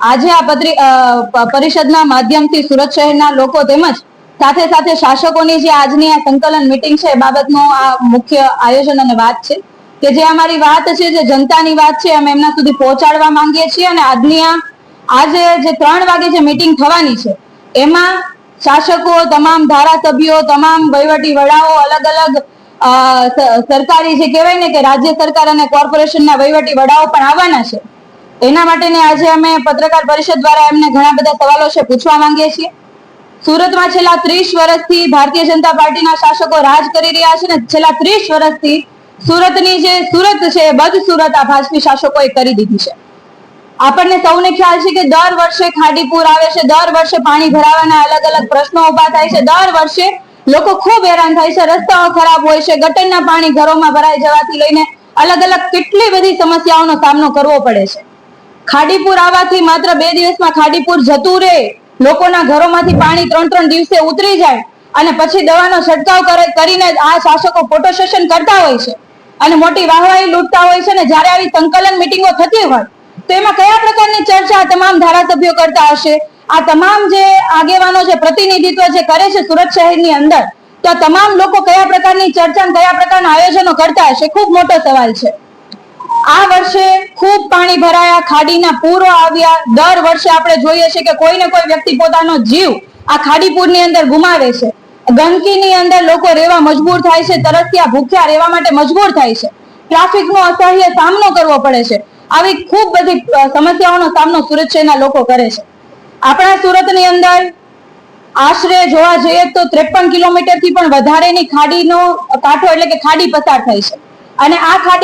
આજે આ પરિષદના માધ્યમથી સુરત શહેરના લોકો તેમજ સાથે સાથે શાસકોની જે આજની આ સંકલન મીટિંગ છે એ બાબતનો આ મુખ્ય આયોજન અને વાત છે કે જે અમારી વાત છે, જે જનતાની વાત છે, અમે એમના સુધી પહોંચાડવા માંગીએ છીએ. અને આજની આજે જે 3 વાગે જે મીટિંગ થવાની છે એમાં શાસકો, તમામ ધારાસભ્યો, તમામ વહીવટી વડાઓ, અલગ અલગ સરકારી જે કહેવાય ને કે રાજ્ય સરકાર અને કોર્પોરેશનના વહીવટી વડાઓ પણ આવવાના છે. એના માટેની આજે અમે પત્રકાર પરિષદ દ્વારા એમને ઘણા બધા સવાલો છે પૂછવા માંગીએ છીએ. સુરતમાં છેલ્લા 30 વર્ષથી ભારતીય જનતા પાર્ટીના શાસકો રાજ કરી રહ્યા છે ને છેલ્લા 30 વર્ષથી સુરતની જે સુરત છે એ બદ સુરત આ ભાજપી શાસકોએ કરી દીધી છે. આપણને સૌને ખ્યાલ છે કે દર વર્ષે ખાડીપુર આવે છે, દર વર્ષે પાણી ભરાવાના અલગ અલગ પ્રશ્નો ઉભા થાય છે, દર વર્ષે લોકો ખૂબ હેરાન થાય છે, રસ્તાઓ ખરાબ હોય છે, ગટરના પાણી ઘરોમાં ભરાઈ જવાથી લઈને અલગ અલગ કેટલી બધી સમસ્યાઓનો સામનો કરવો પડે છે. ખાડીપુર આવવાથી માત્ર 2 દિવસમાં ખાડીપુર જતું રહે, લોકોના ઘરોમાંથી પાણી 3-3 દિવસે ઉતરી જાય અને પછી દવાનો છંટકાવ કરીને આ શાસકો ફોટો સેશન કરતા હોય છે અને મોટી વાહવાહી લૂંટતા હોય છે. ને જ્યારે આવી સંકલન મિટિંગો થતી હોય તો એમાં કયા પ્રકારની ચર્ચા તમામ ધારાસભ્યો કરતા હશે? આ તમામ જે આગેવાનો જે પ્રતિનિધિત્વ જે કરે છે સુરત શહેરની અંદર, તો તમામ લોકો કયા પ્રકારની ચર્ચા, કયા પ્રકારના આયોજનો કરતા હશે? ખૂબ મોટો સવાલ છે. આ વર્ષે ખૂબ પાણી ભરાયા, ખાડીના પૂરો આવ્યા. દર વર્ષે આપણે જોઈએ છે કે કોઈ ને કોઈ વ્યક્તિ પોતાનો જીવ આ ખાડીપુરની અંદર ગુમાવે છે. ગંદકીની અંદર લોકો રહેવા મજબૂર થાય છે, તરસ્યા ભૂખ્યા રહેવા માટે મજબૂર થાય છે, ટ્રાફિકનો અસહ્ય સામનો કરવો પડે છે. આવી ખૂબ બધી સમસ્યાઓનો સામનો સુરત શહેરના લોકો કરે છે. આપણા સુરતની અંદર આશરે જોવા જઈએ તો 53 કિલોમીટરથી પણ વધારેની ખાડીનો કાંઠો એટલે કે ખાડી પસાર થાય છે અને આ ખાડી